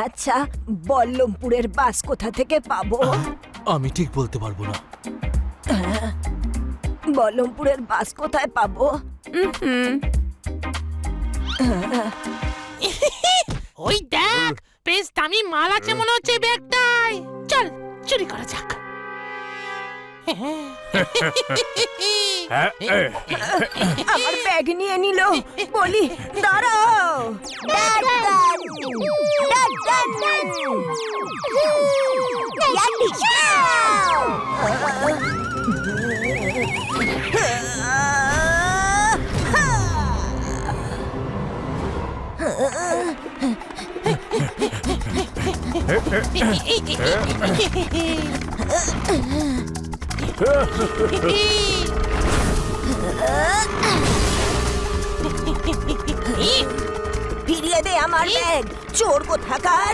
আচ্ছা, বল্লমপুরের বাস কোথা থেকে পাবো? আমি ঠিক বলতে পারবো না। বল্লমপুরের বাস কোথায় পাবো? ওই দেখ, বেশ দামি মাল আছে মনে হচ্ছে ব্যাগটায়। চল চুরি করা যাক। আমার ব্যাগ নিয়ে নিল। বলি দাঁড়াও। ফিরিয়ে দে আমার ব্যাগ, চোর কোথাকার।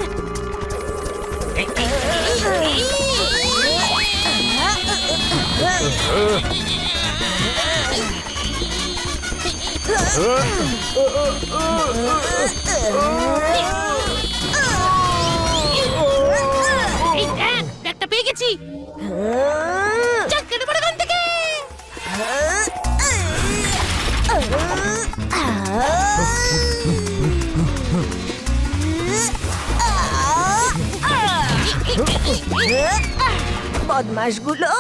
এই দেখ, ব্যাগটা পেয়ে গেছি। চল কেটে পড়ে এখান থেকে। বদমাশগুলো,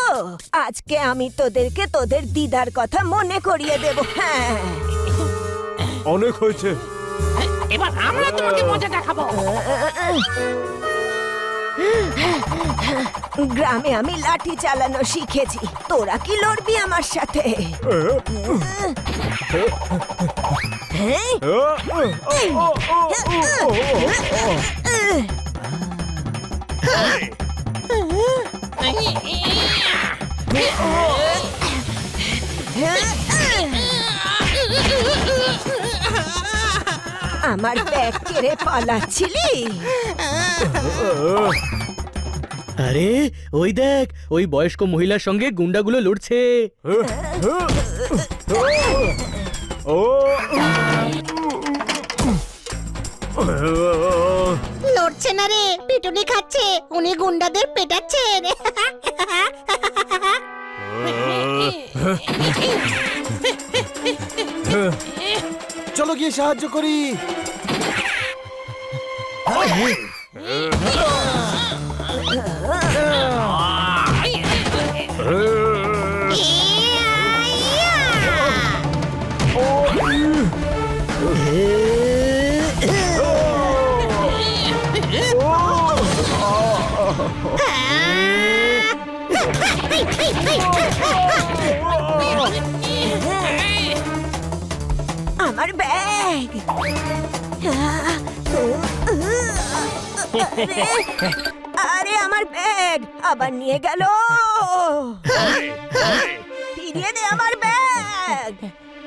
আজকে আমি তোদেরকে তোদের দিদার কথা মনে করিয়ে দেব। হ্যাঁ, অনেক হয়েছে। এবার আমরা তোমাকে মজা দেখাবো। গ্রামে আমি লাঠি চালানো শিখেছি, তোরা কি লড়বি আমার সাথে? আমার ব্যাগ কেড়ে পালাচ্ছিলি? আরে ওই দেখ, ওই বয়স্ক মহিলার সঙ্গে গুন্ডাগুলো লড়ছে। লড়ছে না রে, পিটুনি খাচ্ছে। উনি গুন্ডাদের পেটাচ্ছেন। চলো গিয়ে সাহায্য করি। আমার ব্যাগ! আরে আমার ব্যাগ আবার নিয়ে গেল। ফিরিয়ে দে আমার ব্যাগ।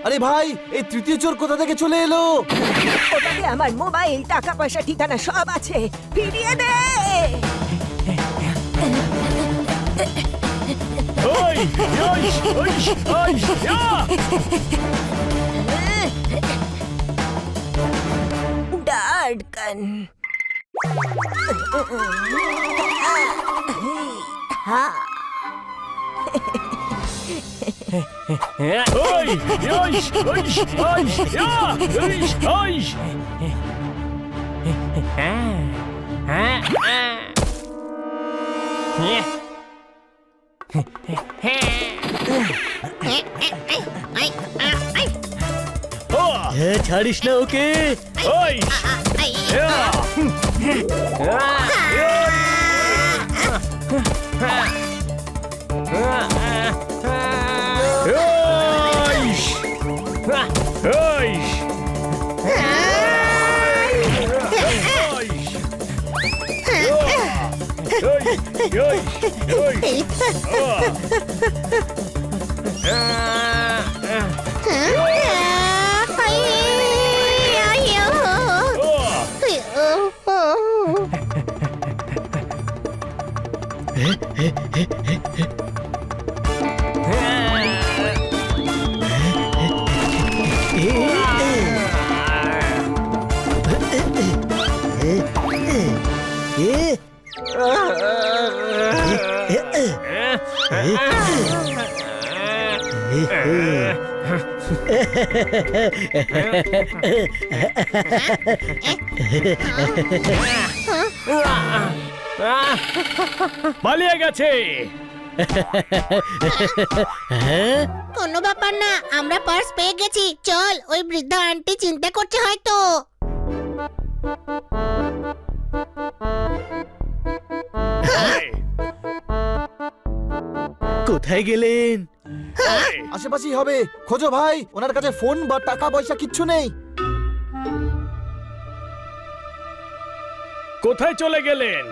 আরে ভাই, এই তৃতীয় চোর কোথা থেকে চলে এলো? ওটাতে আমার মোবাইল, টাকা পয়সা, ঠিকানা সব আছে। ফিরিয়ে দে। ডার্টকান। ছাড়িস না ওকে। এ, পালিয়ে গেছে। হ্যাঁ? কোনো ব্যাপার না, আমরা পার্স পেয়ে গেছি। চল, ওই বৃদ্ধা আন্টি চিন্তা করছে হয়তো। কোথায় গেলেন? আশেপাশেই হবে, খোঁজো ভাই। ওনার কাছে ফোন বা টাকা পয়সা কিচ্ছু নেই। কোথায় চলে গেলেন?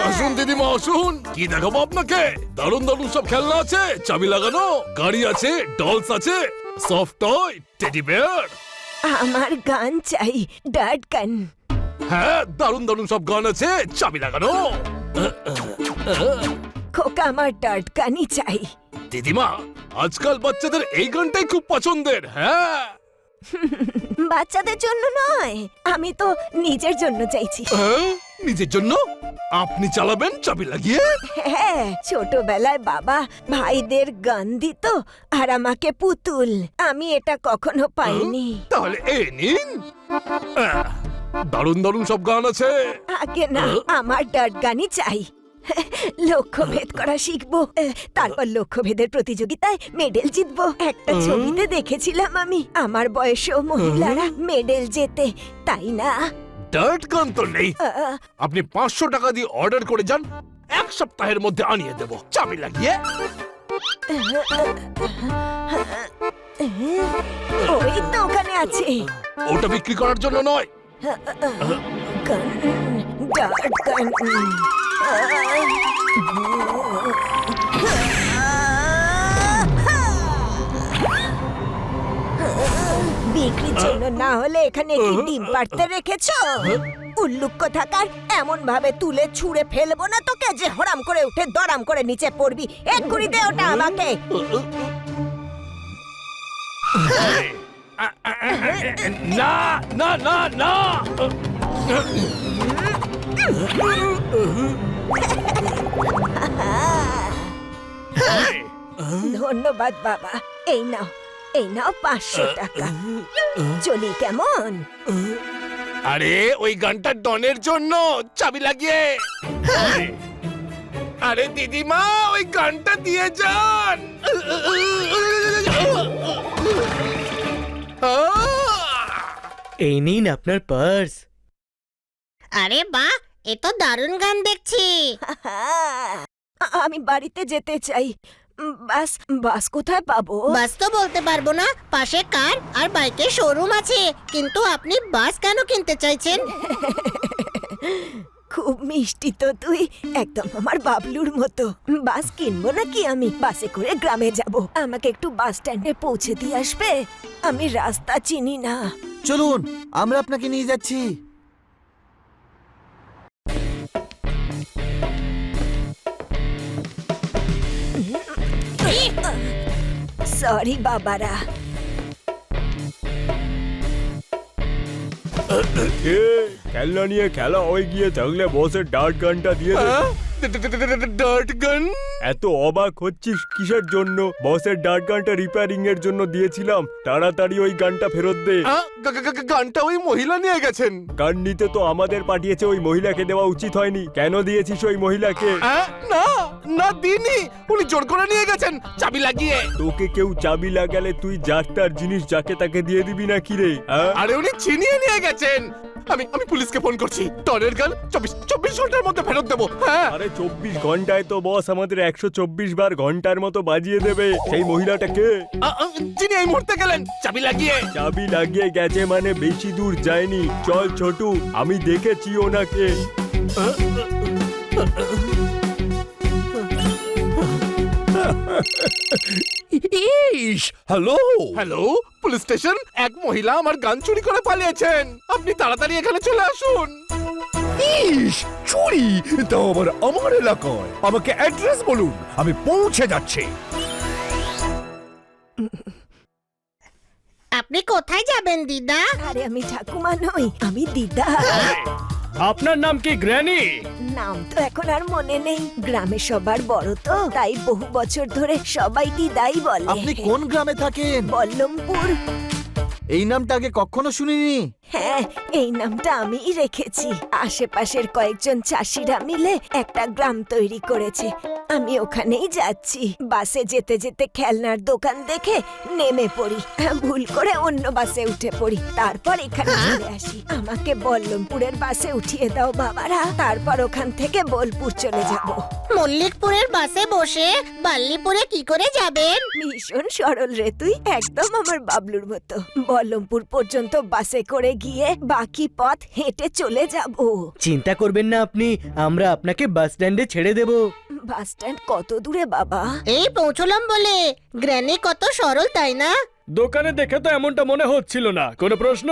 আসুন দিদিমা আসুন, কি দেখাবো আপনাকে? দারুণ দারুণ সব খেলনা আছে, চাবি লাগানো গাড়ি আছে, ডলস আছে, সফট টয়, টেডি বিয়ার। আমার গান চাই, ডার্ট গান। হ্যাঁ, দারুণ দারুণ সব গান আছে, চাবি লাগানো। খোকা, আমার ডার্ট গানই চাই। দিদিমা, আজকাল বাচ্চাদের এই গানটাই খুব পছন্দের। হ্যাঁ, বাচ্চাদের জন্য নয়, আমি তো নিজের জন্য চাইছি। হ্যাঁ, নিজের জন্য আপনি চালাবেন চাবি লাগিয়ে? হ্যাঁ, ছোটবেলায় বাবা ভাইদের গান দিত আর আমাকে পুতুল। আমি এটা কখনো পাইনি। তাহলে এ নিন, দারুণ দারুণ সব গান আছে। আগে না, আমার ডার্ট গানই চাই। লক্ষ্যভেদ করা শিখবো, তারপর লক্ষ্যভেদের প্রতিযোগিতায় মেডেল জিতবো। একটা ছবিতে দেখেছিলাম আমি, আমার বয়সেও মহিলারা মেডেল জেতে, তাই না? ডার্ট গান তো নেই। আহ, আপনি 500 টাকা দিয়ে অর্ডার করে যান, এক সপ্তাহের মধ্যে আনিয়ে দেব চাবি লাগিয়ে। ওই তো ওখানে আছে। ওটা বিক্রি করার জন্য নয়। গান, ডার্ট গান। বিক্রির জন্য না হলে এখানে কি ডিম পাড়তে রেখেছো? উল্লুক কোথাকার, এমন ভাবে তুলে ছুঁড়ে ফেলবো না তোকে যে হরাম করে উঠে দরাম করে নিচে পড়বি। এক্ষুনি দে ওটা আমাকে। না না না না, ধন্যবাদ বাবা, এই নাও, এই নাও 500 টাকা। চলি কেমন? আরে ওই গানটা ডনের জন্য, চাবি লাগিয়ে। আরে দিদিমা, ওই গানটা দিয়ে যান। এই নিন আপনার পার্স। আরে বাহ, এ তো দারুণ গান দেখছি। আমি বাড়িতে যেতে চাই। বাস, বাস কোথায় পাবো? বাস তো বলতে পারবো না, পাশে কার আর বাইকের শোরুম আছে। কিন্তু আপনি বাস কেন কিনতে চাইছেন? খুব মিষ্টি তো তুই, একদম আমার বাবলুর মতো। বাস কিনবো নাকি আমি? বাসে করে গ্রামে যাব। আমাকে একটু বাস স্ট্যান্ডে পৌঁছে দিয়ে আসবে? আমি রাস্তা চিনি না। চলুন, আমরা আপনাকে নিয়ে যাচ্ছি। সরি বাবারা। খেলনা নিয়ে খেলা হয়ে গিয়ে থাকলে বসের ডার্ট গানটা দিয়ে দে। ডার্ট গান? এত অবাক হচ্ছিস কিসের জন্য? বসের ডার্ট গানটা রিপেয়ারিং এর জন্য দিয়েছিলাম, তাড়াতাড়ি ওই গানটা ফেরত দে। গানটা ওই মহিলা নিয়ে গেছেন। গান নিতে তো আমাদের পাঠিয়েছে, ওই মহিলাকে দেওয়া উচিত হয়নি। কেন দিয়েছিস ওই মহিলাকে? না না, দিনি, উনি জোর করে নিয়ে গেছেন চাবি লাগিয়ে। তোকে কেউ চাবি লাগালে তুই যার তার জিনিস যাকে তাকে দিয়ে দিবি না কি রে? আরে উনি ছিনিয়ে নিয়ে গেছেন। আমি পুলিশকে ফোন করছি। টনের গান 24 ঘন্টার মধ্যে ফেরত দেবো। হ্যাঁ, আরে 24 ঘন্টায় তো বস আমাদের 124 বার ঘন্টার মতো বাজিয়ে দেবে। সেই মহিলাটাকে যিনি এই মুহূর্তে গেলেন চাবি লাগিয়ে। চাবি লাগিয়ে গেছে মানে বেশি দূর যায়নি। চল ছোটু, আমি দেখেছি ওনাকে। Hello hello, police station. এক মহিলা আমার গান চুরি করে পালিয়েছেন। আপনি তাড়াতাড়ি এখানে চলে আসুন। ইস, চুরি! তাও আবার আমার এলাকায়। আমাকে অ্যাড্রেস বলুন, আমি পৌঁছে যাচ্ছি। আপনি কোথায় যাবেন দিদা? আরে আমি ঠাকুমা নই, আমি দিদা। আপনার নাম কি গ্র্যানি? নাম তো এখন আর মনে নেই, গ্রামে সবার বড় তো, তাই বহু বছর ধরে সবাই দিদাই বলে। আপনি কোন গ্রামে থাকেন? বল্লমপুর। এই নামটা আগে কখনো শুনিনি। হ্যাঁ, এই নামটা আমিই রেখেছি। আশেপাশের কয়েকজন চাষিরা মিলে একটা গ্রাম তৈরি করেছে, আমি ওখানেই যাচ্ছি। বাসে যেতে যেতে খেলনার দোকান দেখে নেমে পড়ি, ভুল করে অন্য বাসে উঠে পড়ি, তারপর এখানে চলে আসি। আমাকে বল্লমপুরের বাসে উঠিয়ে দাও বাবারা, তারপর ওখান থেকে বোলপুর চলে যাব। মল্লিকপুরের বাসে বসে বাল্লিপুরে কি করে যাবেন? ভীষণ সরল রে তুই, একদম আমার বাবলুর মতো। বল্লমপুর পর্যন্ত বাসে করে গিয়ে বাকি পথ হেঁটে চলে যাব। চিন্তা করবেন না আপনি, আমরা আপনাকে বাস স্ট্যান্ডে ছেড়ে দেব। বাস স্ট্যান্ড কত দূরে বাবা? এই পৌঁছলাম বলে। গ্র্যানি কত সরল তাই না? দোকানে দেখে তো এমনটা মনে হচ্ছিল না। কোনো প্রশ্ন?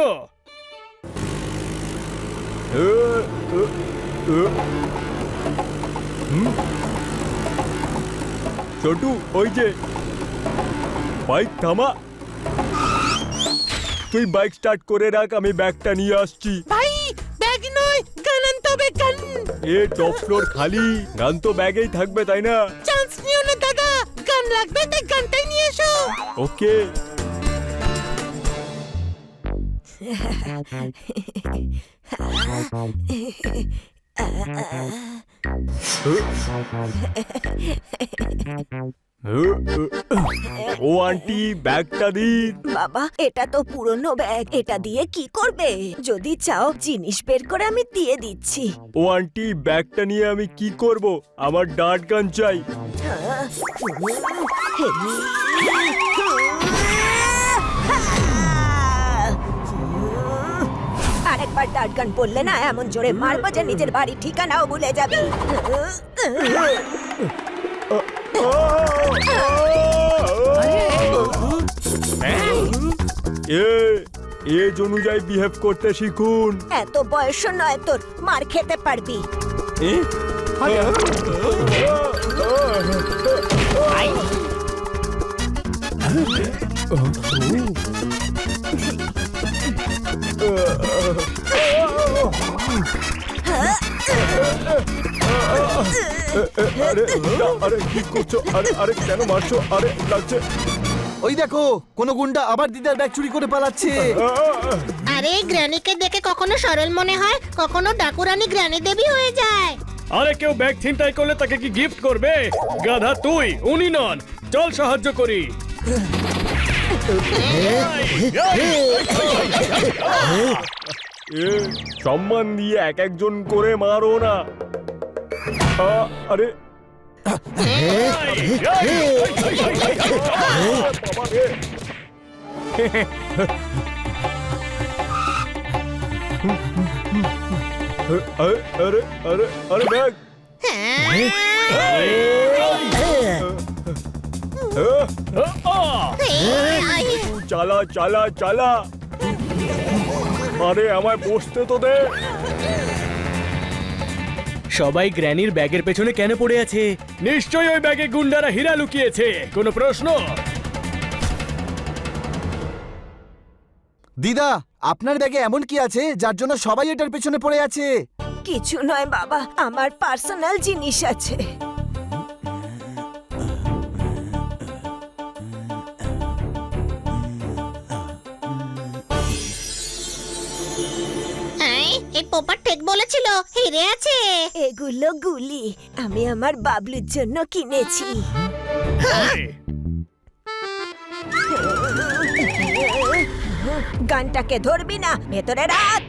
ছোটু, ওই যে বাইক থামা। তুই বাইক স্টার্ট করে রাখ, আমি ব্যাগটা নিয়ে আসছি। ভাই ব্যাগ নয়, গান আনতে হবে, গান। এ টপ ফ্লোর খালি, গান তো ব্যাগেই থাকবে তাই না? চান্স নিও না দাদা, গান লাগবে তাই গানটাই নিয়ে এসো। ওকে। ও আন্টি, ব্যাগটা দিন। বাবা এটা তো পুরনো ব্যাগ, এটা দিয়ে কি করবে? যদি চাও জিনিস বের করে আমি দিয়ে দিচ্ছি। ও আন্টি, ব্যাগটা নিয়ে আমি কি করব? আমার ডার্ট গান চাই। আরেকবার ডাট গান পড়লে না এমন জোরে মারবো যে নিজের বাড়ি ঠিকানাও ভুলে যাবি। এজ অনুযায়ী বিহেভ করতে শিখুন। এত বয়স নয় তোর, মার খেতে পারবি। আরে আরে কি করছো? আরে আরে কেন মারছো? আরে লাগছে। ওই দেখো, কোন গুন্ডা আবার দিদার ব্যাগ চুরি করে পালাচ্ছে। আরে গ্র্যানিকে দেখে কখনো সরল মনে হয়, কখনো ডাকুরানি গ্র্যানি দেবী হয়ে যায়। আরে কেউ ব্যাগ ছিনতাই করলে তাকে কি গিফট করবে? গাধা তুই, উনি নন। চল সাহায্য করি। সম্মান দিয়ে এক একজন করে মারো না। আরে আরে আরে আরে ব্যাগ। চালা চালা চালা। আরে আমায় বসতে তো দে। সবাই গ্র্যানির ব্যাগের পেছনে কেন পড়ে আছে? নিশ্চয়ই ওই ব্যাগে গুন্ডারা হীরা লুকিয়েছে। কোনো প্রশ্ন? দিদা, আপনার ব্যাগে এমন কি আছে যার জন্য সবাই এটার পেছনে পড়ে আছে? কিছু নয় বাবা, আমার পার্সোনাল জিনিস আছে। এই পোপার ঠিক বলেছিল, হিরে আছে। এগুলো গুলি, আমি আমার বাবলুর জন্য কিনেছি। গানটাকে ধরবি না, ভেতরে রাখ।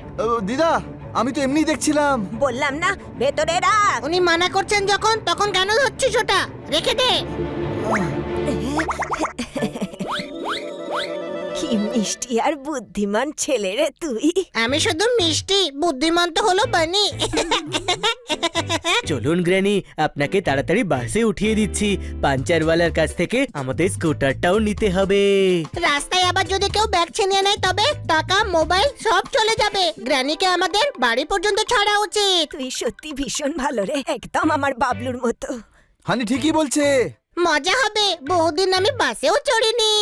দিদা, আমি তো এমনি দেখছিলাম। বললাম না ভেতরে রাখ। উনি মানা করছেন যখন, তখন কেন ধরছিস ওটা? রেখে দে। কি মিষ্টি আর বুদ্ধিমান ছেলে রে তুই। আমি শুধু মিষ্টি, বুদ্ধিমান তো হলো বানি। চলুন গ্র্যানি, আপনাকে তাড়াতাড়ি বাসে উঠিয়ে দিচ্ছি। পাঞ্চারওয়ালার কাছ থেকে আমাদের স্কুটারটাও নিতে হবে। রাস্তায় আবার যদি কেউ ব্যাগ ছিনিয়ে নেয় তবে টাকা, মোবাইল সব চলে যাবে। গ্র্যানিকে আমাদের বাড়ি পর্যন্ত ছাড়া উচিত। তুই সত্যি ভীষণ ভালো রে, একদম আমার বাবলুর মতো। হানি ঠিকই বলছে। মজা হবে, বহুদিন আমি বাসেও চড়িনি।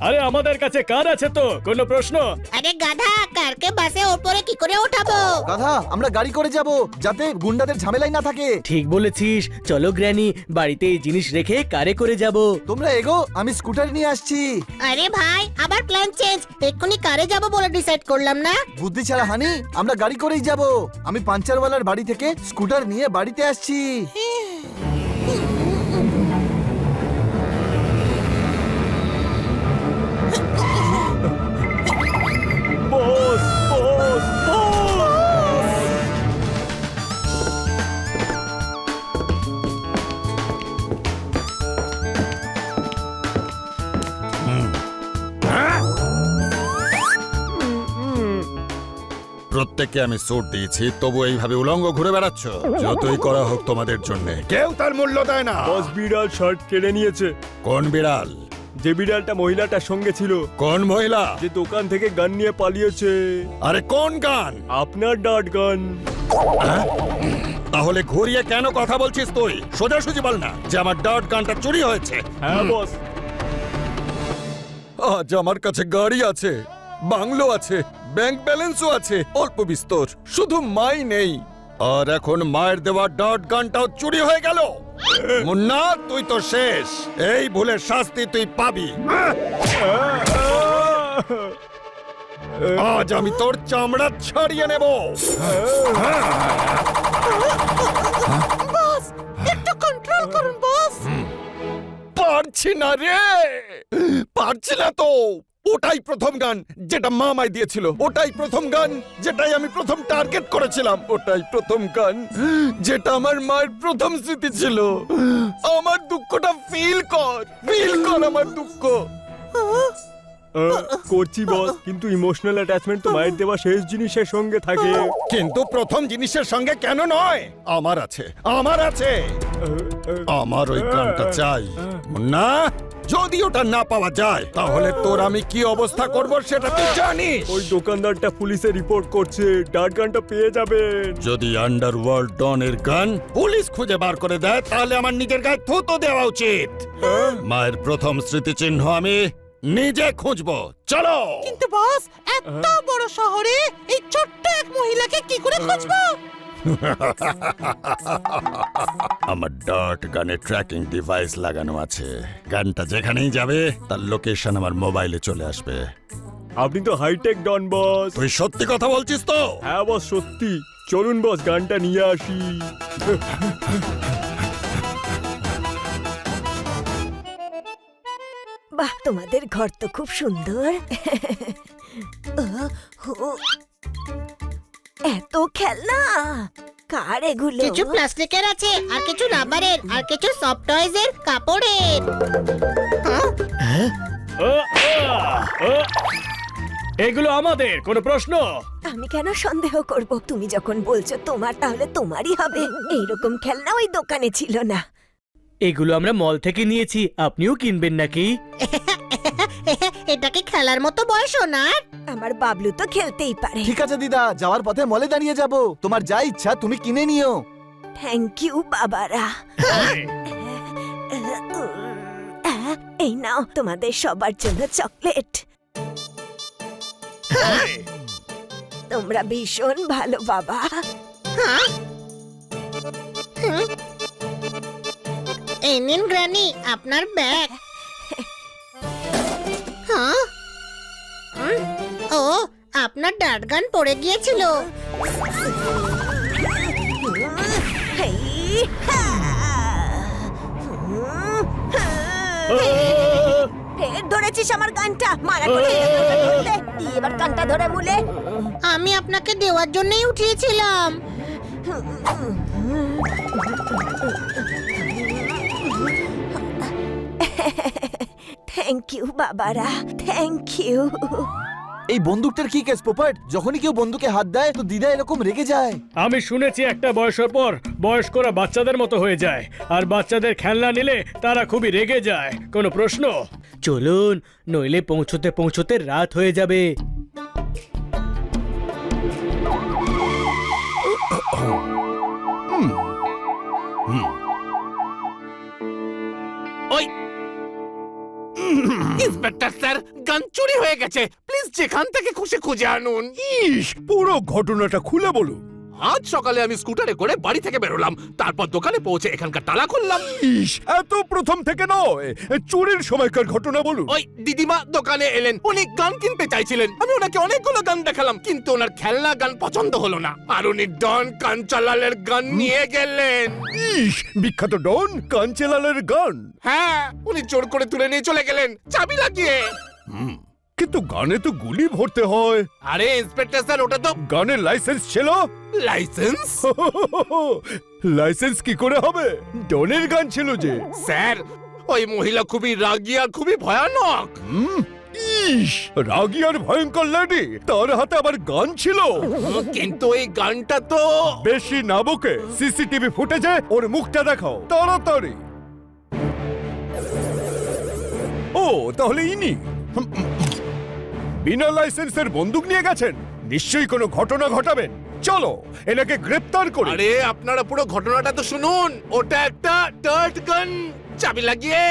আরে আমাদের কাছে কার আছে তো কোনো প্রশ্ন? আরে গাধা, কারকে বাসে ওপরে কি করে ওঠাবো? গাধা, আমরা গাড়ি করে যাব যাতে গুন্ডাদের ঝামেলাই না থাকে। ঠিক বলেছিস, চলো গ্র্যানি, বাড়িতে এই জিনিস রেখে কারে করে যাব। তোমরা এগো, আমি স্কুটার নিয়ে আসছি। আরে ভাই, আবার প্ল্যান চেঞ্জ। এক্ষুনি কারে যাব বলে ডিসাইড করলাম না। বুদ্ধি ছাড়া হানি, আমরা গাড়ি করেই যাব। আমি পাঞ্চারওয়ালার বাড়ি থেকে স্কুটার নিয়ে বাড়িতে আসছি। বস, বস, বস! প্রত্যেককে আমি স্যুট দিয়েছি, তবু এইভাবে উলঙ্গ ঘুরে বেড়াচ্ছ। যতই করা হোক তোমাদের জন্য কেউ তার মূল্য দেয় না। বস বিড়াল শার্ট কেড়ে নিয়েছে। কোন বিড়াল? যে বিড়ালটা মহিলাটার সঙ্গে ছিল, কোন মহিলা? যে দোকান থেকে গান নিয়ে পালিয়েছে। আরে কোন গান? আপনার ডাট গান। তাহলে ঘুরিয়ে কেন কথা বলছিস তুই? সোজাসুজি বল না যে আমার ডট গানটা চুরি হয়েছে। হ্যাঁ বস। আজ আমার কাছে গাড়ি আছে, বাংলো আছে, ব্যাংক ব্যালেন্সও আছে, অল্প বিস্তর, শুধু মাই নেই। আর এখন মায়ের দেওয়া ডট গানটাও চুরি হয়ে গেল। মুন্না, তুই তো শেষ। এই ভুলের শাস্তি তুই পাবি। আজ আমি তোর চামড়া ছাড়িয়ে নেব। বস, একটু কন্ট্রোল করুন বস। পারছি না রে, পারছি না তো। ওটাই প্রথম গান যেটা মা আমায় দিয়েছিল, ওটাই প্রথম গান যেটাই আমি প্রথম টার্গেট করেছিলাম, ওটাই প্রথম গান যেটা আমার মায়ের প্রথম স্মৃতি ছিল। আমার দুঃখটা ফিল কর আমার দুঃখ। করছি বস, কিন্তু ইমোশনাল অ্যাটাচমেন্ট তো মায়ের দেওয়া শেষ জিনিসের সঙ্গে থাকে। কিন্তু প্রথম জিনিসের সঙ্গে কেন নয়? আমার আছে, আমার আছে। আমার ওই গানটা চাই মুন্না। যদি ওটা না পাওয়া যায় তাহলে তোর আমি কি অবস্থা করব সেটা তুই জানিস। ওই দোকানদারটা পুলিশে রিপোর্ট করছে, ডাট গানটা পেয়ে যাবেন। যদি আন্ডারওয়ার্ল্ড ডনের গান পুলিশ খুঁজে বার করে দেয় তাহলে আমার নিজের গায়ে থুতো দেওয়া উচিত। মায়ের প্রথম স্মৃতিচিহ্ন আমি নিজে খুঁজবো। চলো। কিন্তু বস, এত বড় শহরে এই ছোট্ট এক মহিলাকে কি করে খুঁজবো? আমার ডট গানে ট্র্যাকিং ডিভাইস লাগানো আছে। গানটা যেখানেই যাবে তার লোকেশন আমার মোবাইলে চলে আসবে। আপনি তো হাইটেক ডন বস। তুই সত্যি কথা বলছিস তো? হ্যাঁ বস, সত্যি। চলুন বস, গানটা নিয়ে আসি। বাহ, তোমাদের ঘর তো খুব সুন্দর। এত খেলনা, কার এগুলো? কিছু প্লাস্টিকের আছে, আর কিছু রাবারের, আর কিছু সফট টয়েজের, কাপড়ের। এগুলো আমাদের, কোনো প্রশ্ন? আমি কেন সন্দেহ করব? তুমি যখন বলছো তোমার, তাহলে তোমারই হবে। এইরকম খেলনা ওই দোকানে ছিল না। এগুলো আমরা মল থেকে নিয়েছি, আপনিও কিনবেন নাকি? এটা কি খেলার মতো বয়স ওনার? আমার বাবলু তো খেলতেই পারে। ঠিক আছে দিদা, যাওয়ার পথে মলে দাঁড়িয়ে যাব। তোমার যা ইচ্ছা তুমি কিনে নিও। থ্যাংক ইউ বাবারা। এই নাও তোমাদের সবার জন্য চকলেট। তোমরা ভীষণ ভালো বাবা। এই নিন গ্র্যানি, আপনার ব্যাগ। হ্যাঁ? ও, আপনার ডাট গান পড়ে গিয়েছিল। হেই, হা। ফের ধরেছিস আমার গানটা। মারা করে ধরতে। এবার গানটা ধরে মুলে। আমি আপনাকে দেওয়ার জন্যই উঠিয়েছিলাম। থ্যাংক ইউ বাবারা, থ্যাংক ইউ। এই বন্দুকটার কি কেস পোপট? যখনই কেউ বন্দুকে হাত দেয় তো দিদা এরকম রেগে যায়। আমি শুনেছি একটা বয়সের পর বয়স্করা বাচ্চাদের মতো হয়ে যায়, আর বাচ্চাদের খেলনা নিলে তারা খুবই রেগে যায়। কোনো প্রশ্ন? চলুন, নইলে পৌঁছতে পৌঁছতে রাত হয়ে যাবে। ওই ইন্সপেক্টর স্যার গান চুরি হয়ে গেছে, প্লিজ যেখান থেকে খুশি খুঁজে আনুন। ইস, পুরো ঘটনাটা খুলে বলুন। আজ সকালে আমি স্কুটারে করে বাড়ি থেকে বেরোলাম, তারপর দোকানে পৌঁছে এখানকার তালা খুললাম। ইস, এত প্রথম থেকে নয়, চুরির সময়কার ঘটনা বলুন। ওই দিদিমা দোকানে এলেন, উনি গান কিনতে চাইছিলেন। আমি ওনাকে অনেকগুলো গান দেখালাম, কিন্তু ওনার খেলনা গান পছন্দ হলো না, আর উনি ডন কাঞ্চালালের গান নিয়ে গেলেন। ইস, বিখ্যাত ডন কাঞ্চেলালের গান। হ্যাঁ, উনি জোর করে তুলে নিয়ে চলে গেলেন চাবি লাগিয়ে। কিন্তু গানে তো গুলি ভরতে হয়। আরে ইন্সপেক্টর স্যার, ওটা তো গানের লাইসেন্স ছিল। লাইসেন্স। লাইসেন্স কি করে হবে? ডনের গান ছিল যে। স্যার, ওই মহিলা খুবই রাগী আর খুবই ভয়ানক। ইস, রাগী আর ভয়ঙ্কর লেডি, তার হাতে আবার গান ছিল। কিন্তু এই গানটা তো বেশি না বকে সিসিটিভি ফুটেজে ওর মুখটা দেখাও তাড়াতাড়ি। ও, তাহলে ইনি বিনা লাইসেন্সের বন্দুক নিয়ে গেছেন, নিশ্চয়ই কোনো ঘটনা ঘটাবেন। চলো এনাকে গ্রেফতার করি। আরে আপনারা পুরো ঘটনাটা তো শুনুন। ওটা একটা ডার্ট গান, চাবি লাগিয়ে।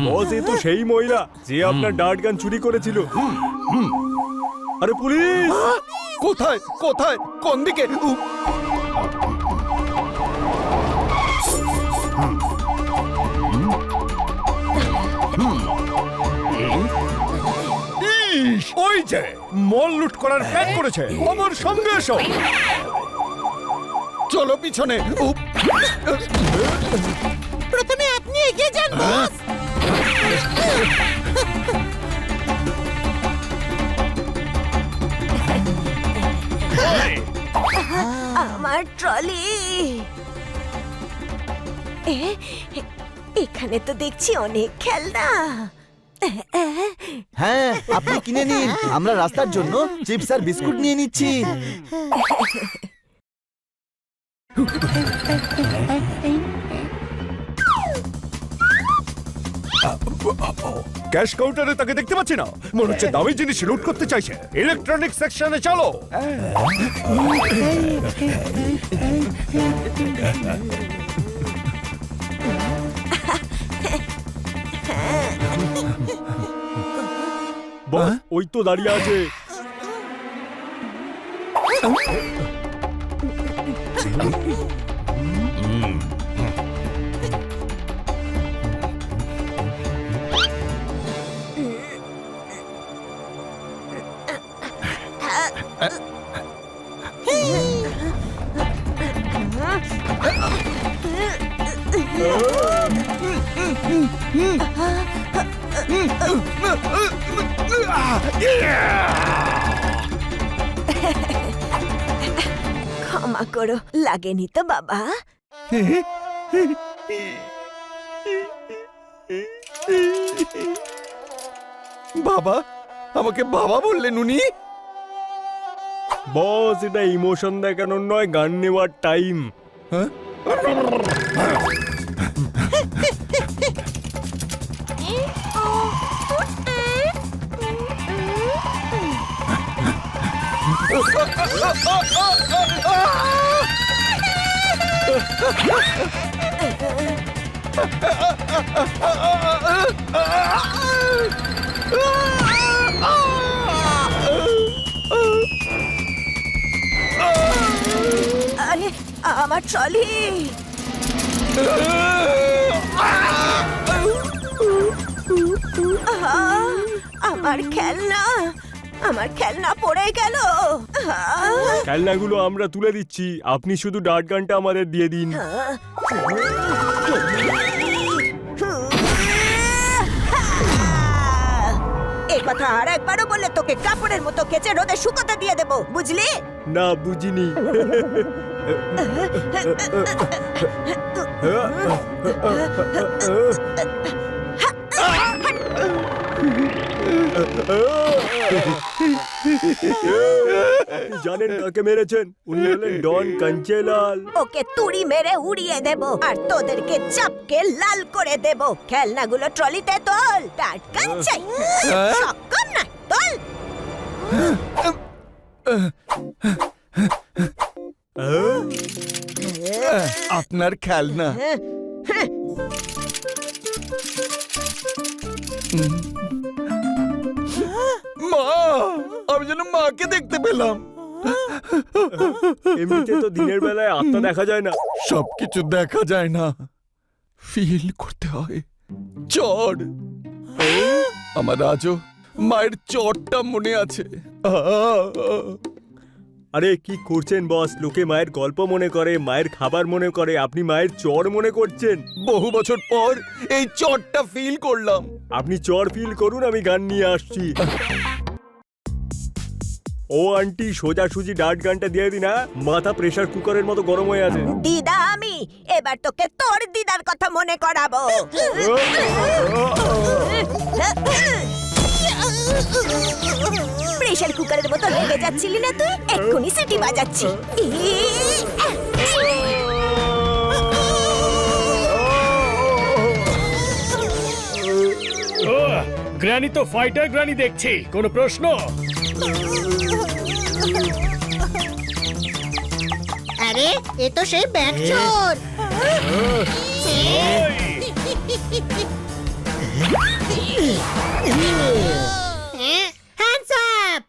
বস, এ তো সেই মহিলা যে আপনার ডার্ট গান চুরি করেছিল। আরে পুলিশ! কোথায় কোথায় কোন দিকে? ইস, ওই যে মল লুট করার প্ল্যান করেছে, আমার সঙ্গে এসো। চলো পিছনে। প্রথমে আপনি এগিয়ে যান বস। আমার ট্রলি। এখানে তো দেখছি অনেক খেলনা। হ্যাঁ, আপনি কিনে নিন, আমরা রাস্তার জন্য চিপস আর বিস্কুট নিয়ে নিচ্ছি। ক্যাশ কাউন্টারে তাকে দেখতে পাচ্ছি না, মনে হচ্ছে দামি জিনিস লুট করতে চাইছে। ইলেকট্রনিক সেকশনে চলো। বস, ওই তো দাঁড়িয়ে আছে। ক্ষমা করো, লাগেনি তো বাবা? বাবা, আমাকে বাবা বললেন উনি? বস, এটা ইমোশন দেখানোর নয়, গান নেওয়ার টাইম। আরে আমার ট্রলি। আমার খেলনা, আমার খেলনা পড়ে গেল। খেলনাগুলো আমরা তুলে দিচ্ছি, আপনি শুধু ডার্ট গানটা আমাদের দিয়ে দিন। এই কথা আর একবারও বললে তোকে কাপড়ের মতো কেচে রোদে শুকোতে দিয়ে দেবো, বুঝলি? না, বুঝিনি। জানেন কাকে মেরেছেন? উনি হলেন ডন কাঞ্চেলাল। ওকে তুড়ি মেরে উড়িয়ে দেব আর তোদেরকে চাপকে লাল করে দেব। খেলনাগুলো ট্রলিতে তোল, টাটকা চাই। সক্ষম না, তোল। আপনার খেলনা। মা, আমি যেন মাকে দেখতে পেলাম। এমনিতে তো দিনের বেলায় আত্মা দেখা যায় না। সবকিছু দেখা যায় না, ফিল করতে হয়। চড়, আমার আজও মায়ের চড়টা মনে আছে। আরে কি করছেন বস? লোকে মায়ের গল্প মনে করে, মায়ের খাবার মনে করে, আপনি মায়ের চর মনে করছেন। বহু বছর পর এই চড়টা ফিল করলাম। আপনি চর ফিল করুন, আমি গান নিয়ে আসছি। ও আন্টি, সোজাসুজি ডাট গানটা দিয়ে দিন। মাথা প্রেসার কুকারের মতো গরম হয়ে আছে। দিদা আমি, এবার তোকে তোর দিদার কথা মনে করাবো। প্রেসার কুকারের মতো লেগে যাচ্ছিলি না তুই? এক্ষুনি সিটি বাজাচ্ছি। ও গ্র্যানি তো ফাইটার গ্র্যানি দেখছি, কোনো প্রশ্ন? আরে এ তো সেই ব্যাগ চোর। Hands up.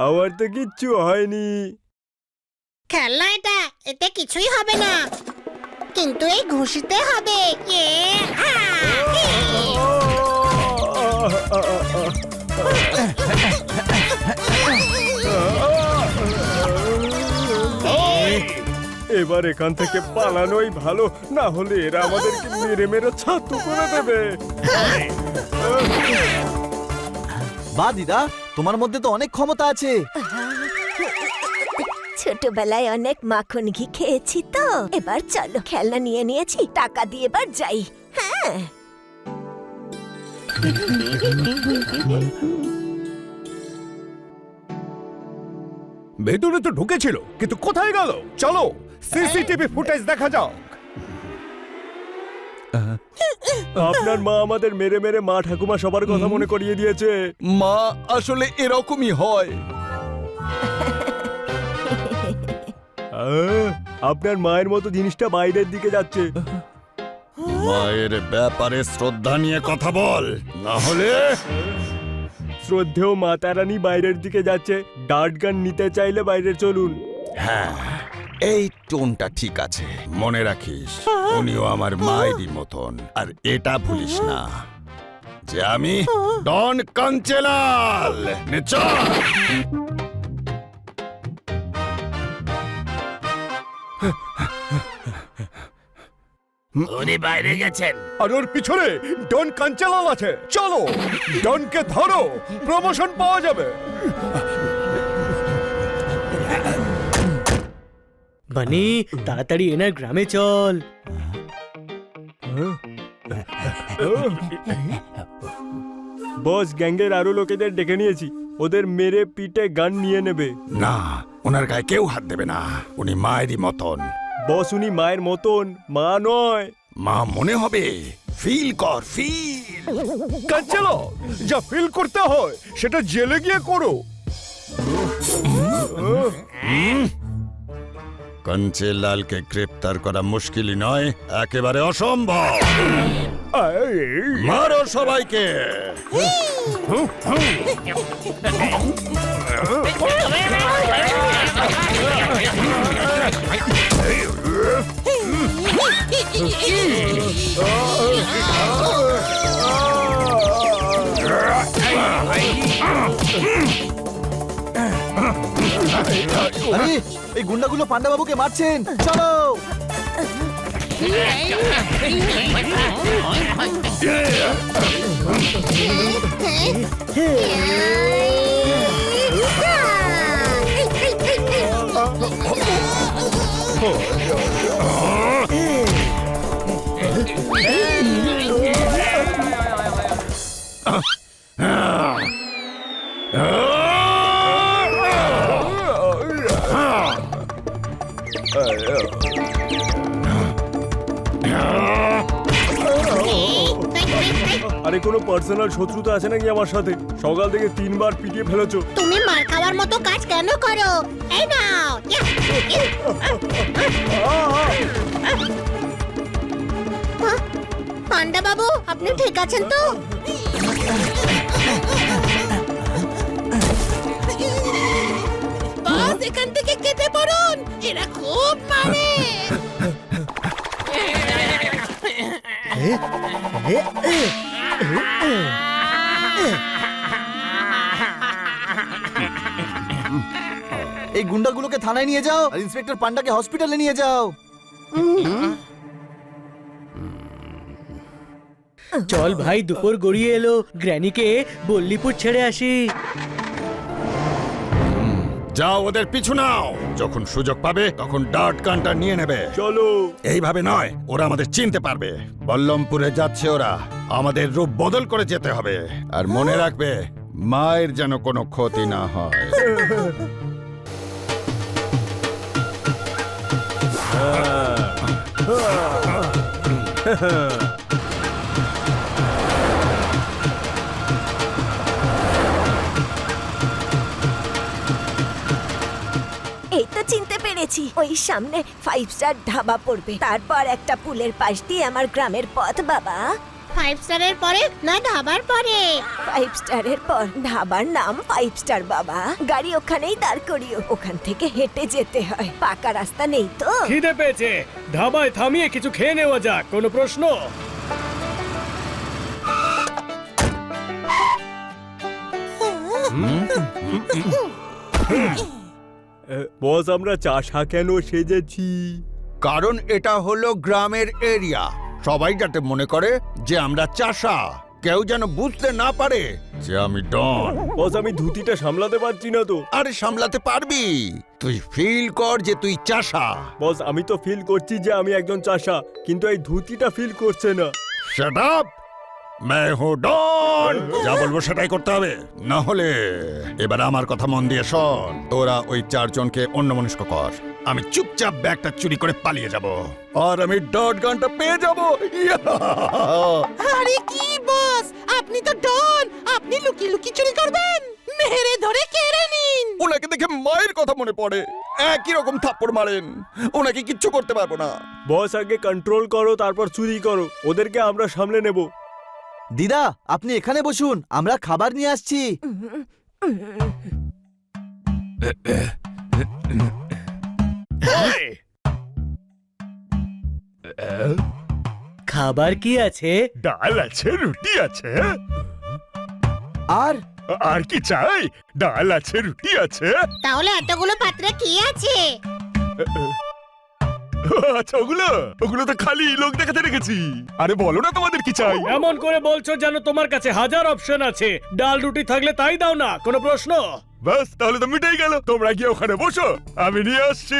আমার তো কিচ্ছু হয়নি। খেলনা এটা, এতে কিছুই হবে না, কিন্তু এই ঘুষিতে হবে। এবার এখান থেকে পালানোই ভালো, না হলে এরা আমাদেরকে মেরে মেরে ছাতু করে দেবে। বা দিদা, তোমার মধ্যে তো অনেক ক্ষমতা আছে। ছোটবেলায় অনেক মাখন ঘি খেয়েছি তো। এবার চলো, খেলনা নিয়ে নিয়েছি, টাকা দিয়ে এবার যাই। হ্যাঁ, ভেতরে তো ঢুকেছিল, কিন্তু কোথায় গেল? চলো সিসিটিভি ফুটেজ দেখা যাক। আপনার মা আমাদের মেরে মেরে মা ঠাকুমা সবার কথা মনে করিয়ে দিয়েছে। মা আসলে এরকমই হয়। আপনার মায়ের মতো জিনিসটা বাইরের দিকে যাচ্ছে। মায়ের ব্যাপারে শ্রদ্ধা নিয়ে কথা বল, না হলে। শ্রদ্ধেয় মাতা রানী বাইরের দিকে যাচ্ছে, ডার্ট গান নিতে চাইলে বাইরে চলুন। হ্যাঁ, এই টোনটা ঠিক আছে। মনে রাখিস, উনিও আমার মায়েরই মতন। আর এটা ভুলিস না যে আমি ডন কাঞ্চেলাল। নে চল। উনি বাইরে গেছেন। আর ওর পিছনে ডন কাঞ্চেলাল আছে। চলো, ডনকে ধরো, প্রমোশন পাওয়া যাবে। বানি, তাড়াতাড়ি এনার গ্রামে চল। বস, গ্যাংয়ের আরো লোকেদের ডেকে নিয়েছি, ওদের মেরে পিটে গান নিয়ে নেবে। না, ওনার গায়ে কেউ হাত দেবে না। উনি মায়েরই মতন। বস, উনি মায়ের মতন, মা নয়। মা মনে হবে। ফিল কর, ফিল। চলো, যা ফিল করতে হয় সেটা জেলে গিয়ে করো। কাঞ্চেলালকে গ্রেপ্তার করা মুশকিলই নয়, একেবারে অসম্ভব। মারো সবাইকে। আরে এই গুন্ডাগুলো পান্ডা বাবুকে মারছেন, চলো। আরে কোনো পার্সোনাল শত্রুতা আছে নাকি আমার সাথে? সকাল থেকে 3বার পিটিয়ে ফেলেছো। তুমি মার খাওয়ার মতো কাজ কেন করো? এই নাও। পান্ডা বাবু, আপনি ঠিক আছেন তো? বাস এখান থেকে কেটে পড়ুন, এরা খুব মারে। এই গুন্ডাগুলোকে থানায় নিয়ে যাও আর ইন্সপেক্টর পান্ডাকে হসপিটালে নিয়ে যাও। চল ভাই, দুপুর গড়িয়ে এলো, গ্র্যানিকে বল্লিপুর ছেড়ে আসি। যাও ওদের পিছু নাও, যখন সুযোগ পাবে তখন ডার্ট গানটা নিয়ে নেবে। চলো। এইভাবে নয়, ওরা আমাদের চিনতে পারবে। বল্লমপুরে যাচ্ছে ওরা, আমাদের রূপ বদল করে যেতে হবে। আর মনে রাখবে, মায়ের যেন কোনো ক্ষতি না হয়। এই তো চিনতে পেরেছি, ওই সামনে 5 স্টার ধাবা পড়বে, তারপর একটা পুলের পাশ দিয়ে আমার গ্রামের পথ। বাবা, 5 স্টারের পরে না ধাবার পরে? 5 স্টারের পর ধাবার নাম 5 স্টার বাবা। গাড়ি ওখানেই দাঁড় করিও, ওখান থেকে হেঁটে যেতে হয়, পাকা রাস্তা নেই তো। খিদে পেয়েছে, ধাবায় থামিয়ে কিছু খেয়ে নেওয়া যাক। কোনো প্রশ্ন? বস, আমরা চাষা কেন সেজেছি? কারণ এটা হলো গ্রামের এরিয়া। সবাই যাতে মনে করে যে আমরা চাষা, কেউ যেন বুঝতে না পারে যে আমি ডন। বস, আমি ধুতিটা সামলাতে পারছি না তো। আরে সামলাতে পারবি, তুই ফিল কর যে তুই চাষা। বস, আমি তো ফিল করছি যে আমি একজন চাষা, কিন্তু এই ধুতিটা ফিল করছে না। শাট আপ, मैं हूं ডন। যা বলবো সেটাই করতে হবে, না হলে এবার আমার কথা মন দিয়ে শোন। তোরা ওই 4 জনকে অন্যমনস্ক কর, আমি চুপচাপ ব্যাগটা চুরি করে পালিয়ে যাব, আর আমি ডট গানটা পেয়ে যাব। আরে কি বস, আপনি তো ডন, আপনি লুকি লুকি চুরি করবেন? মেরে ধরে কেড়ে নিন। ওনাকে দেখে মায়ের কথা মনে পড়ে, একই রকম থাপ্পড় মারেন, ওনাকে কিচ্ছু করতে পারবো না। বস, আগে কন্ট্রোল করো, তারপর চুরি করো, ওদেরকে আমরা সামলে নেব। দিদা, আপনি এখানে বসুন, আমরা খাবার নিয়ে আসছি। খাবার কি আছে? ডাল আছে, রুটি আছে, আর আর কি চাই? ডাল আছে, রুটি আছে। তাহলে এতগুলো পাত্রে কি আছে? আচ্ছা, ওগুলো তো খালি লোক দেখাতে রেখেছি। আরে বলো না তোমাদের কি চাই। এমন করে বলছো যেন তোমার কাছে হাজার অপশন আছে। ডাল রুটি থাকলে তাই দাও না। কোনো প্রশ্ন? বাস, তাহলে তো মিটেই গেল। তোমরা গিয়ে ওখানে বসো, আমি নিয়ে আসছি।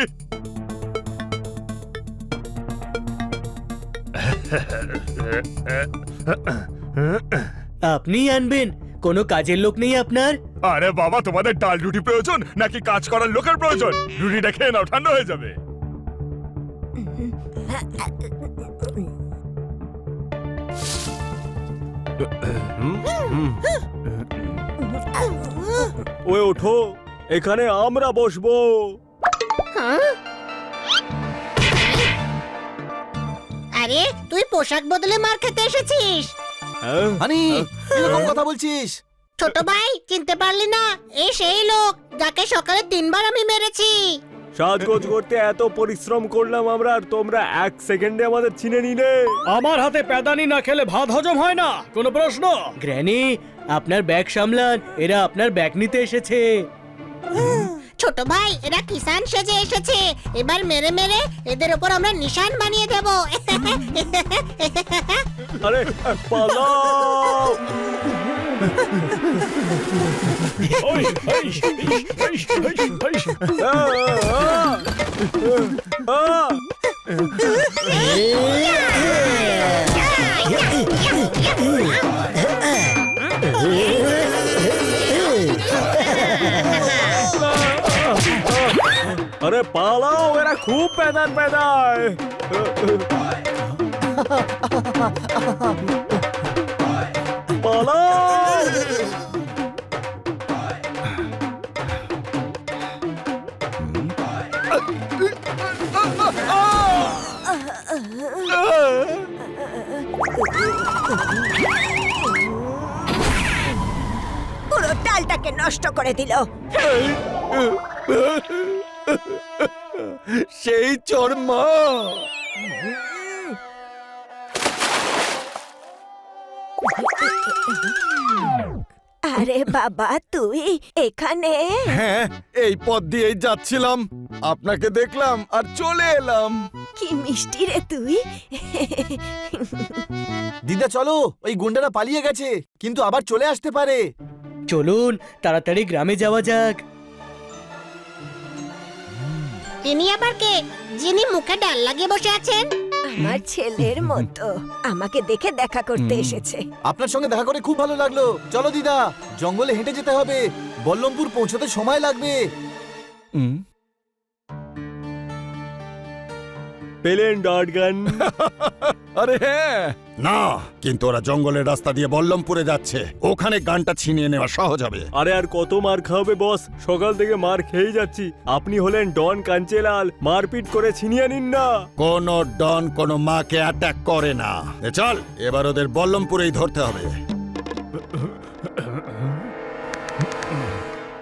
আপনি আনবেন? কোনো কাজের লোক নেই আপনার? আরে বাবা, তোমাদের ডাল রুটি প্রয়োজন নাকি কাজ করার লোকের প্রয়োজন? রুটিটা খেয়ে নাও, ঠান্ডা হয়ে যাবে। ওই ওঠো, এখানে আমরা বসবো। আরে তুই পোশাক বদলে মার খেতে এসেছিস? হ্যাঁ? হানি, এরকম কথা বলছিস? ছোট ভাই, চিনতে পারলি না? এই সেই লোক যাকে সকালে 3 বার আমি মেরেছি। সাজগোজ করতে এত পরিশ্রম করলাম আমরা, আর তোমরা 1 সেকেন্ডে আমাদের চিনে নিলে। আমার হাতে প্যাদানি না খেলে ভাত হজম হয় না। কোনো প্রশ্ন? গ্র্যানি, আপনার ব্যাগ সামলান, এরা আপনার ব্যাগ নিতে এসেছে। ছোট ভাই, এরা কিষান সেজে এসেছে। এবার মেরে মেরে এদের উপর আমরা নিশান বানিয়ে দেব। আরে পালাও! ওই, এই, এই, এই, এই, এই। আরে পালাও, এরা খুব পেদান পেদায়। পালাও। পুরো ডালটাকে নষ্ট করে দিল। সেই চোর মা। আরে বাবা, তুই এখানে? হ্যাঁ, এই পথ দিয়েই যাচ্ছিলাম, আপনাকে দেখলাম আর চলে এলাম। কি মিষ্টি রে তুই। দিদা চলো, ওই গুন্ডারা পালিয়ে গেছে, কিন্তু আবার চলে আসতে পারে। চলুন তাড়াতাড়ি গ্রামে যাওয়া যাক। ইনি আবার কে, যিনি মুখে ডাল লাগিয়ে বসে আছেন? আমার ছেলের মতো আমাকে দেখে দেখা করতে এসেছে। আপনার সঙ্গে দেখা করে খুব ভালো লাগলো। চলো দিদা, জঙ্গলে হেঁটে যেতে হবে, বল্লমপুর পৌঁছতে সময় লাগবে। পেলেন ডট গান? আরে হ্যাঁ, না কিন্তু ওরা জঙ্গলের রাস্তা দিয়ে বল্লমপুরে যাচ্ছে, ওখানে গানটা ছিনিয়ে নেওয়া সহজ হবে। আরে আর কত মার খাবে বস, সকাল থেকে মার খেয়েই যাচ্ছি। আপনি হলেন ডন কাঞ্চেলাল, মারপিট করে ছিনিয়ে নিন না। কোন ডন কোন মাকে অ্যাটাক করে না। চল, এবার ওদের বল্লমপুরেই ধরতে হবে।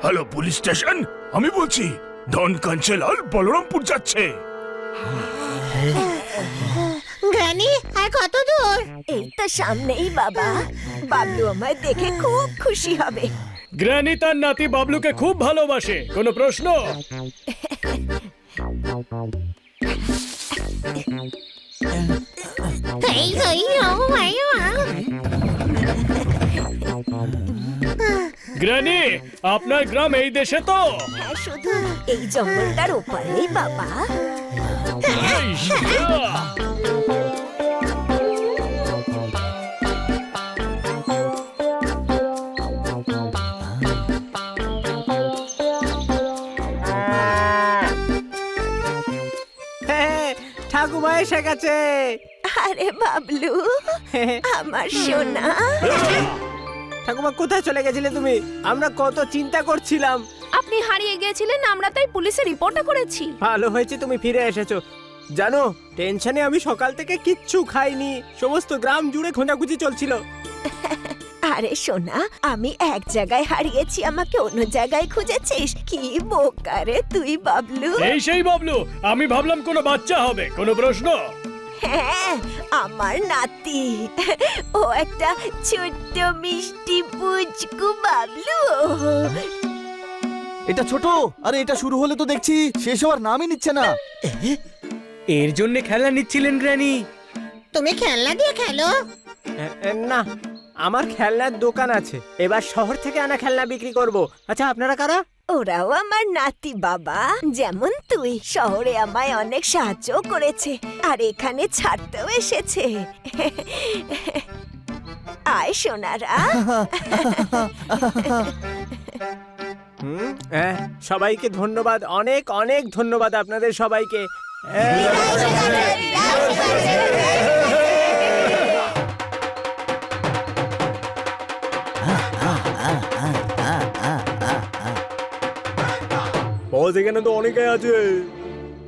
হ্যালো পুলিশ স্টেশন, আমি বলছি ডন কাঞ্চেলাল বলরামপুর যাচ্ছে। গ্র্যানি, আর কত দূর? এই তো সামনেই বাবা। বাবলু আমায় দেখে খুব খুশি হবে। গ্র্যানি তার নাতি বাবলুকে খুব ভালোবাসে, কোনো প্রশ্ন? গ্র্যানি, আপনার গ্রাম এই দেশে তো? হ্যাঁ, শুধু এই জঙ্গলটার ওপারেই বাবা। এই শিয়া। ঠাকুমা এসে গেছে। আরে বাবলু, আমার সোনা। ঠাকুমা কোথায় চলে গেছিলে তুমি? আমরা কত চিন্তা করছিলাম। আপনি হারিয়ে গিয়েছিলেন, আমরা তাই পুলিশে রিপোর্টও করেছি। ভালো হয়েছে তুমি ফিরে এসেছো। জানো, টেনশনে আমি সকাল থেকে কিচ্ছু খাইনি, সমস্ত গ্রাম জুড়ে খোঁজাখুঁজি চলছিল। আরে সোনা, আমি এক জায়গায় হারিয়েছি, আমাকে অন্য জায়গায় খুঁজেছিস? কি বোকারে তুই বাবলু। এই সেই বাবলু, আমি ভাবলাম কোনো বাচ্চা হবে, কোনো প্রশ্ন? হ্যাঁ, আমার নাতি। ও একটা ছোট্ট মিষ্টি পুচকু বাবলু। এটা ছোট, আরে এটা শুরু হলে তো দেখছি শেষ হওয়ার নামই নিচ্ছে না। এর জন্য খেলা নিচ্ছিলেন গ্র্যানি? তুমি খেলনা দিয়ে খেলো? না, আমার খেলনার দোকান আছে, এবার শহর থেকে আনা খেলনা বিক্রি করব। আচ্ছা, আপনারা কারা? ওরাও আমার নাতি বাবা, যেমন তুই। শহরে আমায় অনেক সাহায্য করেছে আর এখানে ছাড়তেও এসেছে। আয় সোনারা। সবাইকে ধন্যবাদ, অনেক অনেক ধন্যবাদ আপনাদের সবাইকে। বস এখানে তো অনেকে আছে।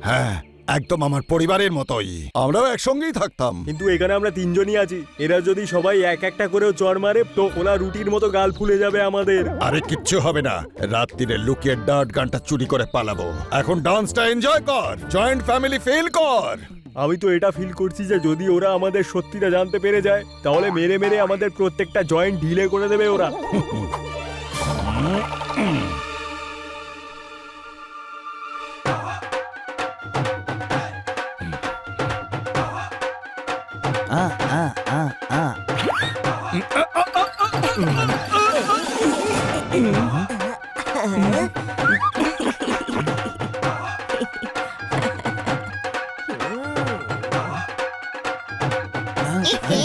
হ্যাঁ, একদম আমার পরিবারের মতোই, আমরাও একসঙ্গেই থাকতাম। কিন্তু এখানে আমরা তিনজনই আছি, এরা যদি সবাই এক একটা করেও চড় মারে তো ওলা রুটির মতো গাল ফুলে যাবে আমাদের। আরে কিচ্ছু হবে না, রাত্রিরে লুকিয়ে ডার্ট গানটা চুরি করে পালাবো। এখন ডান্সটা এনজয় কর, জয়েন্ট ফ্যামিলি ফিল কর। আমি তো এটা ফিল করছি যে যদি ওরা আমাদের সত্যিটা জানতে পেরে যায় তাহলে মেরে মেরে আমাদের প্রত্যেকটা জয়েন্ট ঢিলে করে দেবে ওরা।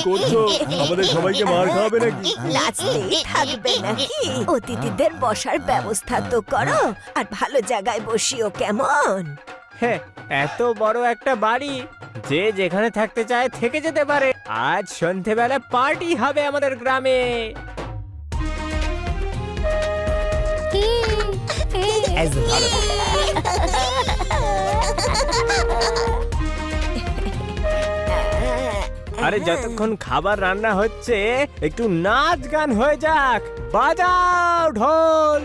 করছো? আমাদের সবাইকে মার খাওয়াবে নাকি? নাচতেই থাকবে নাকি? অতিথিদের বসার ব্যবস্থা তো করো, আর ভালো জায়গায় বসিও কেমন? হ্যাঁ, এত বড় একটা বাড়ি, যে যেখানে থাকতে চায় থেকে যেতে পারে। আজ সন্ধেবেলা পার্টি হবে আমাদের গ্রামে। আরে যতক্ষণ খাবার রান্না হচ্ছে একটু নাচ গান হয়ে যাক। বাজাও ঢোল।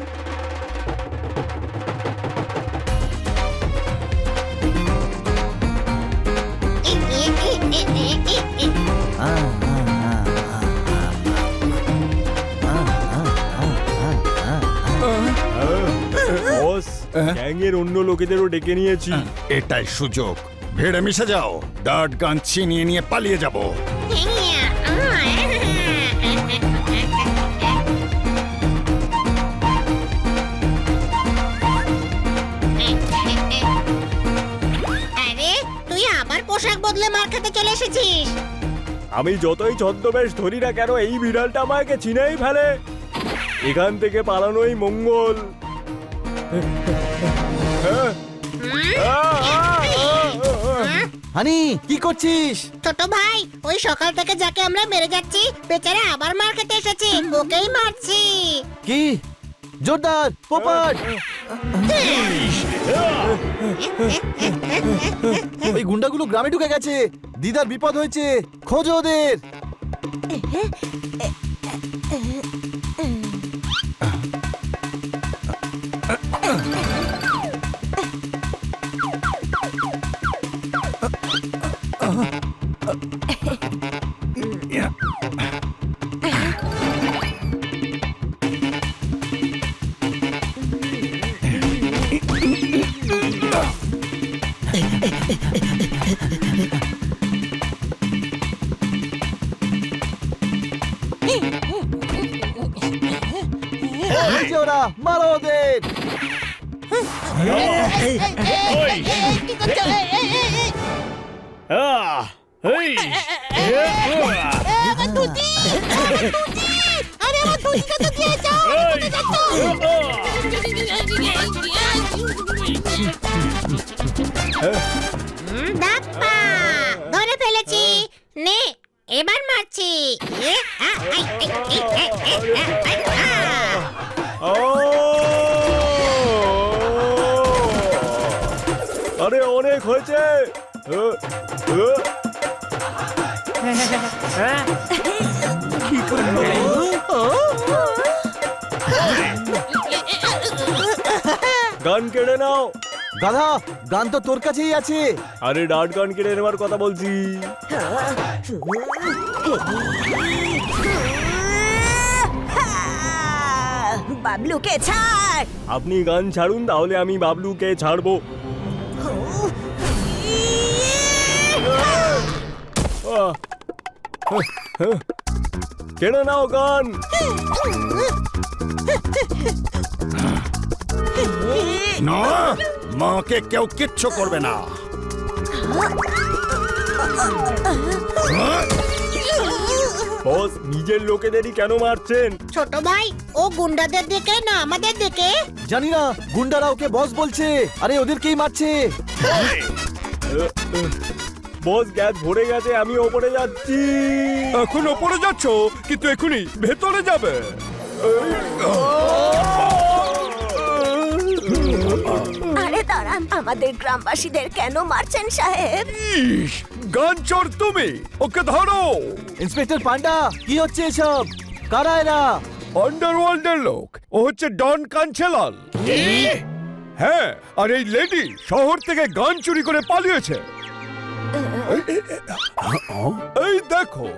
বস, গ্যাংয়ের অন্য লোকেদেরও ডেকে নিয়েছি। এটাই সুযোগ। ভিড়ে মিশে যাও, ডার্ট গান ছিনিয়ে নিয়ে পালিয়ে যাব। আরে তুই আবার পোশাক বদলে মার খেতে চলে এসেছিস। আমি যতই ছদ্মবেশ ধরি না কেন, এই বিড়ালটা আমাকে চিনেই ফেলে। এখান থেকে পালানোই মঙ্গল। হানি, কি করছিস? ছোট ভাই, ওই সকাল থেকে যাকে আমরা মেরে যাচ্ছি বেচারা আবার মার খেতে এসেছে, ওকেই মারছি। কি জোরদার পোপট! ওই গুন্ডাগুলো গ্রামে ঢুকে গেছে। দিদার বিপদ হয়েছে, খোঁজো ওদের। নিচে ওরা, মারো ওদের। ধাপ্পা, ধরে ফেলেছি। নে, এবার মারছি। আরে অনেক হয়েছে। গান কেড়ে নাও। গাধা, গান তো তোর কাছেই আছে। আরে ডার্ট গান কেড়ে নেওয়ার কথা বলছি। বাবলুকে ছাড়। আপনি গান ছাড়ুন, তাহলে আমি বাবলুকে ছাড়বো। কেড়ে নাও গান। না, মাকে কেউ কিচ্ছু করবে না। বস, নিজের লোকেদেরই কেন মারছেন? ছোট ভাই, ও গুন্ডাদের দিকে না আমাদের দিকে? জানি না, গুন্ডারা ওকে বস বলছে। আরে ওদেরকেই মারছে। বস, গ্যাস ভরে গেছে, আমি ওপরে যাচ্ছি। এখন ওপরে যাচ্ছ, কিন্তু এখনই ভেতরে যাবে। আরে দাঁড়ান, আমাদের গ্রামবাসীদের কেন মারছেন সাহেব? ইস, গান চোর তুমি, ওকে ধরো। ইন্সপেক্টর পান্ডা, কি হচ্ছে এসব? কারা এরা? আন্ডারওয়ার্ল্ডের লোক। ও হচ্ছে ডন কাঞ্চেলাল। হ্যাঁ, আর এই লেডি শহর থেকে গান চুরি করে পালিয়েছে। এই দেখো।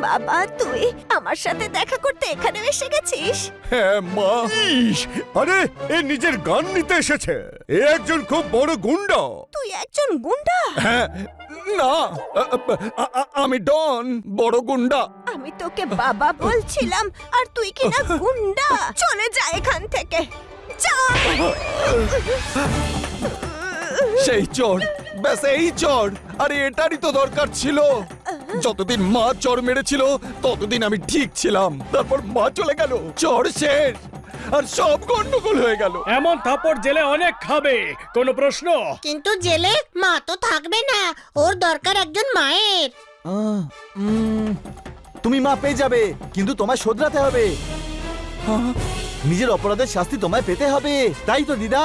বাবা, তুই আমার সাথে দেখা করতে এখানে এসে গেছিস? হ্যাঁ মা। ইস, আরে এ নিজের গান নিতে এসেছে। এ একজন খুব বড় গুন্ডা। তুই একজন গুন্ডা? হ্যাঁ, না, আমি ডন, বড় গুন্ডা। আমি তোকে বাবা বলছিলাম, আর তুই কি না গুন্ডা? চলে যা এখান থেকে, যা। সেই চোর ব্যাস এই চড়, আরে এটারই তো দরকার ছিল। যতদিন মা চড় মেরেছিল ততদিন আমি ঠিক ছিলাম, তারপর মা চলে গেল, চড় শেষ, আর সব গন্ডগোল হয়ে গেল। এমন থাপড় জেলে অনেক খাবে, কোনো প্রশ্ন? কিন্তু জেলে মা তো থাকবে না, ওর দরকার একজন মায়ের। তুমি মা পেয়ে যাবে, কিন্তু তোমায় শোধরাতে হবে। নিজের অপরাধের শাস্তি তোমায় পেতে হবে, তাই তো দিদা?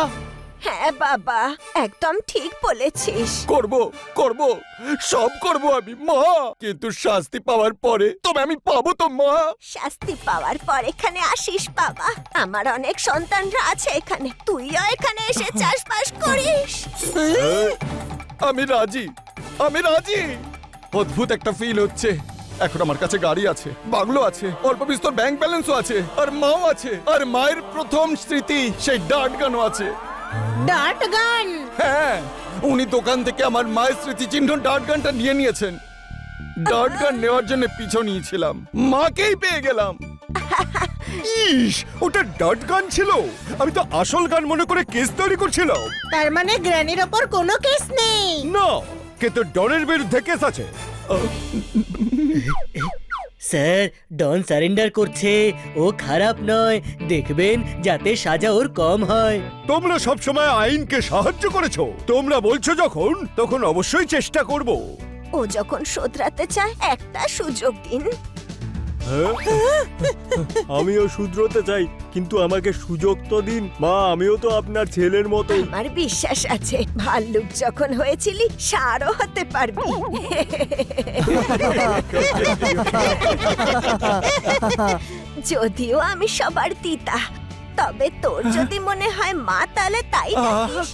হ্যাঁ বাবা, একদম ঠিক বলেছিস। করব করব সব করব আমি মা, কিন্তু শাস্তি পাওয়ার পরে তবে আমি পাবো তো মা? শাস্তি পাওয়ার পর এখানে আসিস বাবা, আমার অনেক সন্তানরা আছে এখানে, তুইও এখানে এসে চাষবাস করিস। আমি রাজি, আমি রাজি। অদ্ভুত একটা ফিল হচ্ছে। এখন আমার কাছে গাড়ি আছে, বাংলো আছে, অল্প বিস্তর ব্যাংক ব্যালেন্সও আছে, আর মাও আছে, আর মায়ের প্রথম স্মৃতি সেই ডার্ট গানও আছে। ডার্ট গান? হ্যাঁ, উনি দোকান থেকে আমার মায়ের স্মৃতিচিহ্ন ডার্ট গানটা নিয়ে নিয়েছেন। ডার্ট গান নেওয়ার জন্য পিছু নিয়েছিলাম, মাকেই পেয়ে গেলাম। ইস, ওটা ডার্ট গান ছিল। আমি তো আসল গান মনে করে কেস তৈরি করছিলাম। তার মানে গ্র্যানির ওপর কোনো কেস নেই? না, কিন্তু ডনের বিরুদ্ধে কেস আছে। স্যার, ডন সারেন্ডার করছে, ও খারাপ নয়, দেখবেন যাতে সাজা ওর কম হয়। তোমরা সব সময় আইনকে সাহায্য করেছো, তোমরা বলছো যখন, তখন অবশ্যই চেষ্টা করব। ও যখন শোধরাতে চায় একটা সুযোগ দিন। আমিও শুধরোতে চাই, কিন্তু আমাকে সুযোগ তো দিন মা, আমিও তো আপনার ছেলের মতো। আমার বিশ্বাস আছে, ভাল্লুক যখন হয়েছিলি ষাঁড়ও হতে পারবি। যদিও আমি সবার দিতা, তবে তোর যদি মনে হয় মা, তাহলে তাই থাকিস।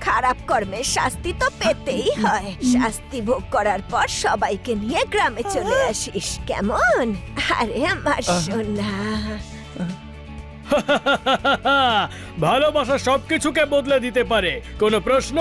খারাপ কর্মের শাস্তি তো পেতেই হয়, শাস্তি ভোগ করার পর সবাইকে নিয়ে গ্রামে চলে আসিস, কেমন? আরে আমার সোনা। ভালোবাসা সবকিছুকে বদলে দিতে পারে, কোনো প্রশ্ন?